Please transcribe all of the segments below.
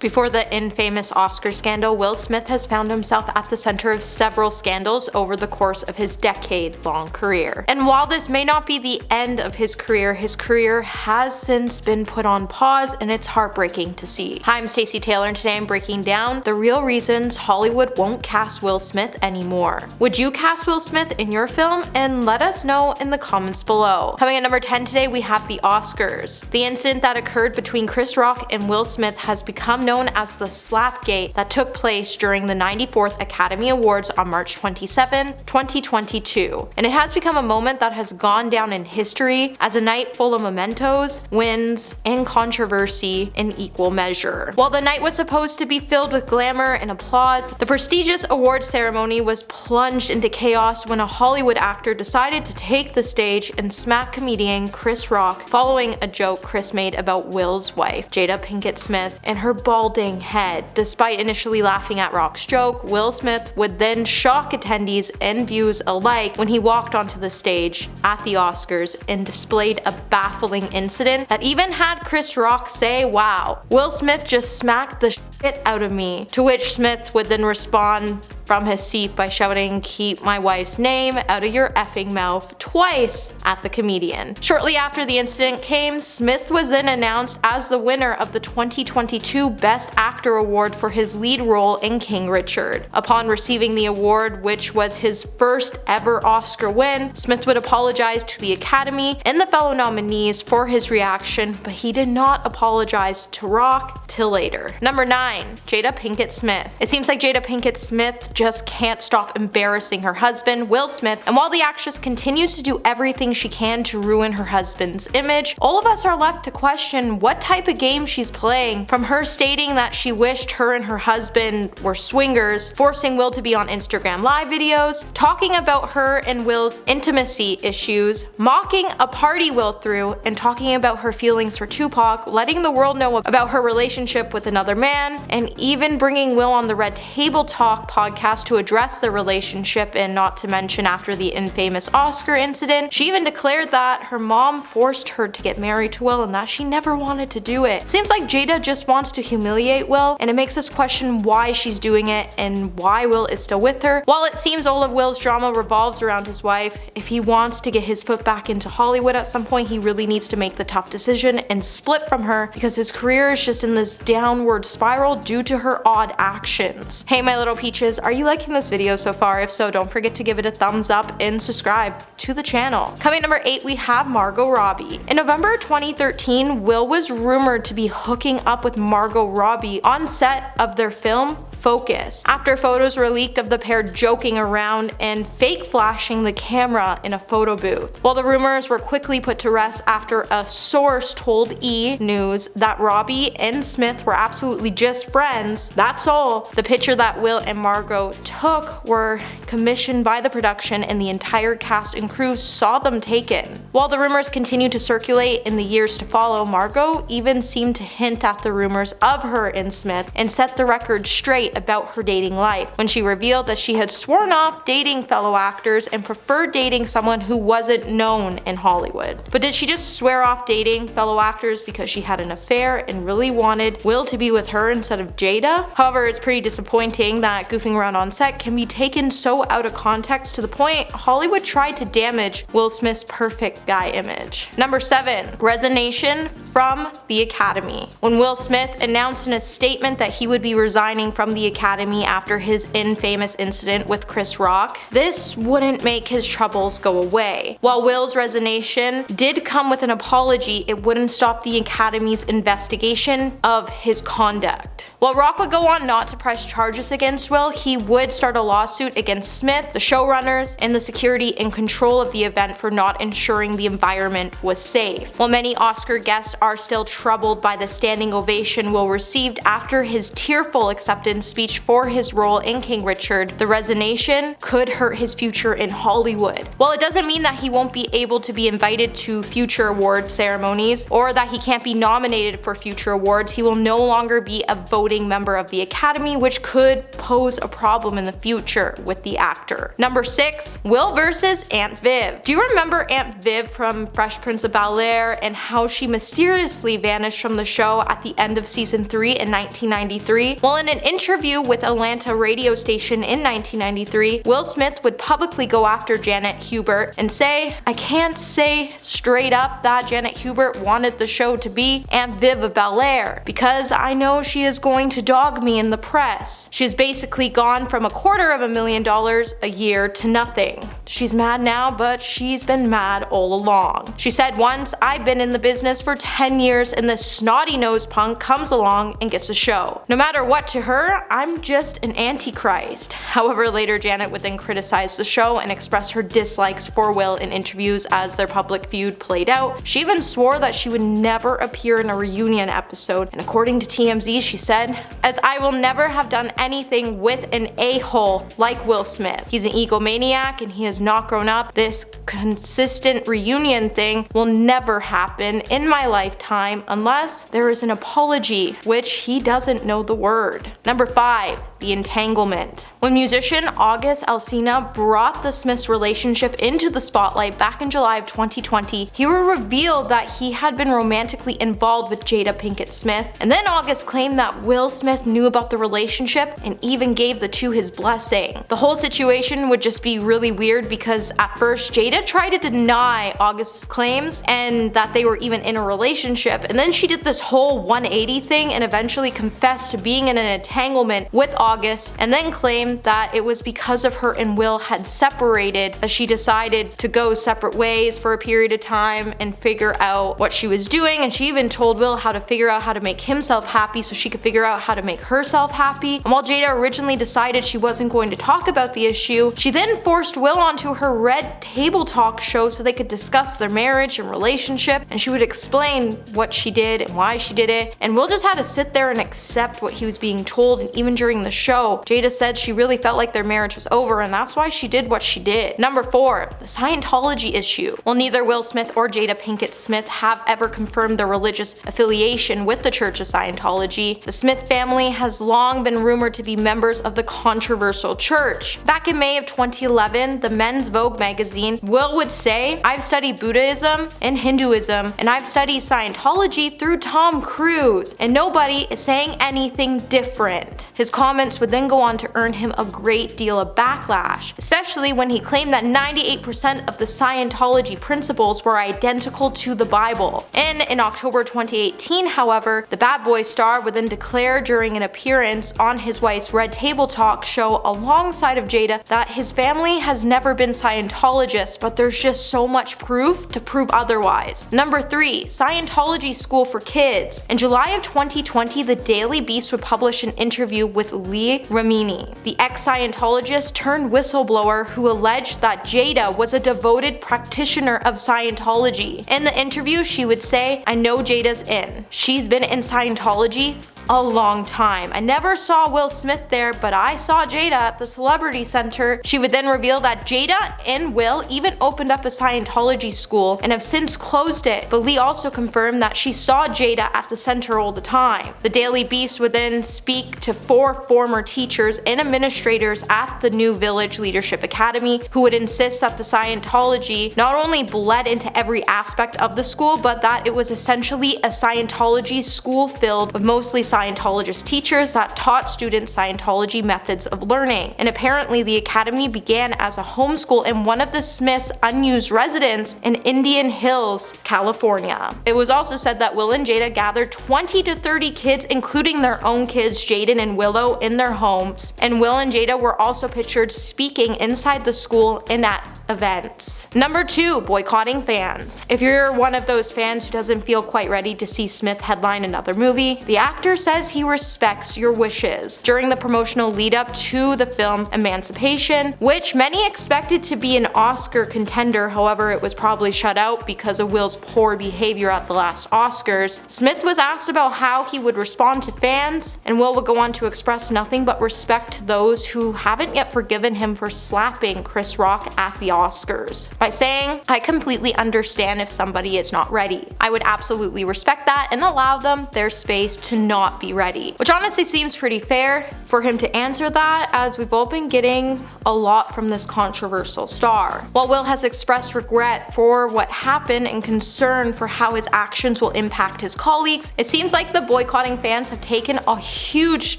Before the infamous Oscar scandal, Will Smith has found himself at the center of several scandals over the course of his decade-long career. And while this may not be the end of his career has since been put on pause, and it's heartbreaking to see. Hi, I'm Stacey Taylor, and today I'm breaking down the real reasons Hollywood won't cast Will Smith anymore. Would you cast Will Smith in your film? And let us know in the comments below. Coming at number 10 today, we have the Oscars. The incident that occurred between Chris Rock and Will Smith has become known as the Slapgate that took place during the 94th Academy Awards on March 27, 2022. And it has become a moment that has gone down in history as a night full of mementos, wins, and controversy in equal measure. While the night was supposed to be filled with glamour and applause, the prestigious awards ceremony was plunged into chaos when a Hollywood actor decided to take the stage and smack comedian Chris Rock following a joke Chris made about Will's wife, Jada Pinkett Smith, and her balding head. Despite initially laughing at Rock's joke, Will Smith would then shock attendees and viewers alike when he walked onto the stage at the Oscars and displayed a baffling incident that even had Chris Rock say, "Wow, Will Smith just smacked the shit out of me," to which Smith would then respond from his seat by shouting, "Keep my wife's name out of your effing mouth," twice at the comedian. Shortly after the incident came, Smith was then announced as the winner of the 2022 Best Actor Award for his lead role in King Richard. Upon receiving the award, which was his first ever Oscar win, Smith would apologize to the Academy and the fellow nominees for his reaction, but he did not apologize to Rock till later. Number 9. Jada Pinkett Smith. It seems like Jada Pinkett Smith just can't stop embarrassing her husband, Will Smith, and while the actress continues to do everything she can to ruin her husband's image, all of us are left to question what type of game she's playing, from her stating that she wished her and her husband were swingers, forcing Will to be on Instagram live videos, talking about her and Will's intimacy issues, mocking a party Will threw, and talking about her feelings for Tupac, letting the world know about her relationship with another man, and even bringing Will on the Red Table Talk podcast to address the relationship. And not to mention, after the infamous Oscar incident, she even declared that her mom forced her to get married to Will and that she never wanted to do it. Seems like Jada just wants to humiliate Will, and it makes us question why she's doing it and why Will is still with her. While it seems all of Will's drama revolves around his wife, if he wants to get his foot back into Hollywood at some point, he really needs to make the tough decision and split from her, because his career is just in this downward spiral due to her odd actions. Hey my little peaches, are you liking this video so far? If so, don't forget to give it a thumbs up and subscribe to the channel. Coming number 8, we have Margot Robbie. In November 2013, Will was rumored to be hooking up with Margot Robbie on set of their film Focus, after photos were leaked of the pair joking around and fake flashing the camera in a photo booth. While the rumors were quickly put to rest after a source told E! News that Robbie and Smith were absolutely just friends, that's all. The picture that Will and Margot took were commissioned by the production, and the entire cast and crew saw them taken. While the rumors continued to circulate in the years to follow, Margot even seemed to hint at the rumors of her and Smith and set the record straight about her dating life when she revealed that she had sworn off dating fellow actors and preferred dating someone who wasn't known in Hollywood. But did she just swear off dating fellow actors because she had an affair and really wanted Will to be with her instead of Jada? However, it's pretty disappointing that goofing around on set can be taken so out of context to the point Hollywood tried to damage Will Smith's perfect guy image. Number 7. Resignation from the Academy. When Will Smith announced in a statement that he would be resigning from the Academy after his infamous incident with Chris Rock, this wouldn't make his troubles go away. While Will's resignation did come with an apology, it wouldn't stop the Academy's investigation of his conduct. While Rock would go on not to press charges against Will, he would start a lawsuit against Smith, the showrunners, and the security in control of the event for not ensuring the environment was safe. While many Oscar guests are still troubled by the standing ovation Will received after his tearful acceptance speech for his role in King Richard, the resignation could hurt his future in Hollywood. While it doesn't mean that he won't be able to be invited to future award ceremonies or that he can't be nominated for future awards, he will no longer be a voting non-voting member of the Academy, which could pose a problem in the future with the actor. Number 6, Will versus Aunt Viv. Do you remember Aunt Viv from Fresh Prince of Bel-Air and how she mysteriously vanished from the show at the end of season 3 in 1993? Well, in an interview with Atlanta radio station in 1993, Will Smith would publicly go after Janet Hubert and say, "I can't say straight up that Janet Hubert wanted the show to be Aunt Viv of Bel-Air because I know she is going to dog me in the press. She's basically gone from $250,000 a year to nothing. She's mad now, but she's been mad all along." She said once, "I've been in the business for 10 years and this snotty-nosed punk comes along and gets a show. No matter what to her, I'm just an antichrist." However, later Janet would then criticize the show and express her dislikes for Will in interviews as their public feud played out. She even swore that she would never appear in a reunion episode, and according to TMZ, she said, "As I will never have done anything with an a-hole like Will Smith. He's an egomaniac and he has not grown up. This consistent reunion thing will never happen in my lifetime unless there is an apology," which he doesn't know the word. Number 5, the entanglement. When musician August Alsina brought the Smiths' relationship into the spotlight back in July of 2020, he would reveal that he had been romantically involved with Jada Pinkett Smith, and then August claimed that Will Smith knew about the relationship and even gave the two his blessing. The whole situation would just be really weird because at first Jada tried to deny August's claims and that they were even in a relationship, and then she did this whole 180 thing and eventually confessed to being in an entanglement with August, and then claimed that it was because of her and Will had separated that she decided to go separate ways for a period of time and figure out what she was doing, and she even told Will how to figure out how to make himself happy so she could figure out how to make herself happy. And while Jada originally decided she wasn't going to talk about the issue, she then forced Will onto her Red Table Talk show so they could discuss their marriage and relationship, and she would explain what she did and why she did it, and Will just had to sit there and accept what he was being told. And even during the show, Jada said she really felt like their marriage was over, and that's why she did what she did. Number 4, the Scientology issue. While neither Will Smith or Jada Pinkett Smith have ever confirmed their religious affiliation with the Church of Scientology, the Smith family has long been rumored to be members of the controversial church. Back in May of 2011, the Men's Vogue magazine, Will would say, "I've studied Buddhism and Hinduism, and I've studied Scientology through Tom Cruise, and nobody is saying anything different." His comments would then go on to earn him a great deal of backlash, especially when he claimed that 98% of the Scientology principles were identical to the Bible. And in October 2018, however, the Bad Boy star would then declare during an appearance on his wife's Red Table Talk show alongside of Jada that his family has never been Scientologists, but there's just so much proof to prove otherwise. Number 3, Scientology School for Kids. In July of 2020, the Daily Beast would publish an interview with Lee Ramini, the ex-Scientologist turned whistleblower who alleged that Jada was a devoted practitioner of Scientology. In the interview, she would say, "I know Jada's in. She's been in Scientology a long time. I never saw Will Smith there, but I saw Jada at the Celebrity Center." She would then reveal that Jada and Will even opened up a Scientology school and have since closed it, but Lee also confirmed that she saw Jada at the center all the time. The Daily Beast would then speak to 4 former teachers and administrators at the New Village Leadership Academy who would insist that the Scientology not only bled into every aspect of the school, but that it was essentially a Scientology school filled with mostly Scientologist teachers that taught students Scientology methods of learning. And apparently the academy began as a homeschool in one of the Smiths' unused residence in Indian Hills, California. It was also said that Will and Jada gathered 20 to 30 kids, including their own kids Jaden and Willow, in their homes, and Will and Jada were also pictured speaking inside the school and at events. Number 2, boycotting fans. If you're one of those fans who doesn't feel quite ready to see Smith headline another movie, the actor says he respects your wishes. During the promotional lead up to the film Emancipation, which many expected to be an Oscar contender, however it was probably shut out because of Will's poor behavior at the last Oscars, Smith was asked about how he would respond to fans, and Will would go on to express nothing but respect to those who haven't yet forgiven him for slapping Chris Rock at the Oscars. Oscars by saying, "I completely understand if somebody is not ready. I would absolutely respect that and allow them their space to not be ready." Which honestly seems pretty fair for him to answer that, as we've all been getting a lot from this controversial star. While Will has expressed regret for what happened and concern for how his actions will impact his colleagues, it seems like the boycotting fans have taken a huge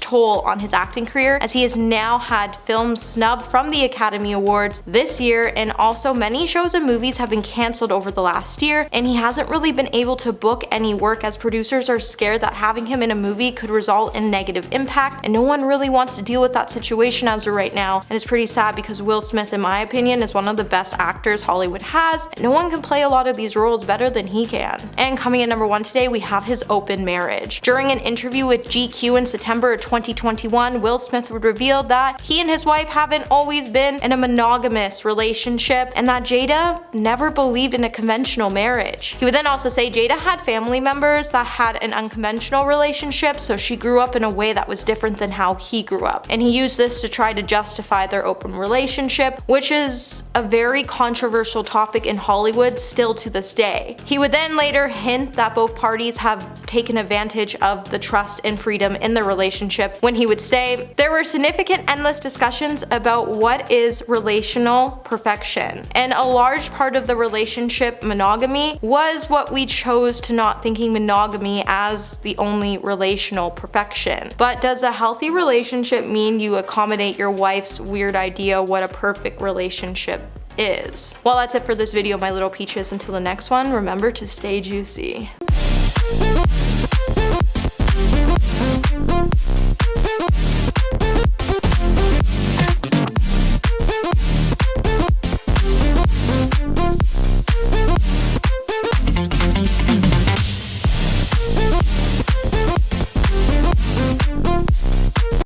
toll on his acting career, as he has now had films snubbed from the Academy Awards this year, and also many shows and movies have been cancelled over the last year, and he hasn't really been able to book any work, as producers are scared that having him in a movie could result in negative impact, and no one really wants to deal with that situation as of right now. And it's pretty sad, because Will Smith, in my opinion, is one of the best actors Hollywood has, and no one can play a lot of these roles better than he can. And coming in number 1 today, we have his open marriage. During an interview with GQ in September of 2021, Will Smith would reveal that he and his wife haven't always been in a monogamous relationship, and that Jada never believed in a conventional marriage. He would then also say Jada had family members that had an unconventional relationship, so she grew up in a way that was different than how he grew up, and he used this to try to justify their open relationship, which is a very controversial topic in Hollywood still to this day. He would then later hint that both parties have taken advantage of the trust and freedom in their relationship, when he would say, "There were significant endless discussions about what is relational perfection, and a large part of the relationship monogamy was what we chose to not thinking monogamy as the only relational perfection. But does a healthy relationship mean you accommodate your wife's weird idea what a perfect relationship is?" Well, that's it for this video, my little peaches. Until the next one, remember to stay juicy.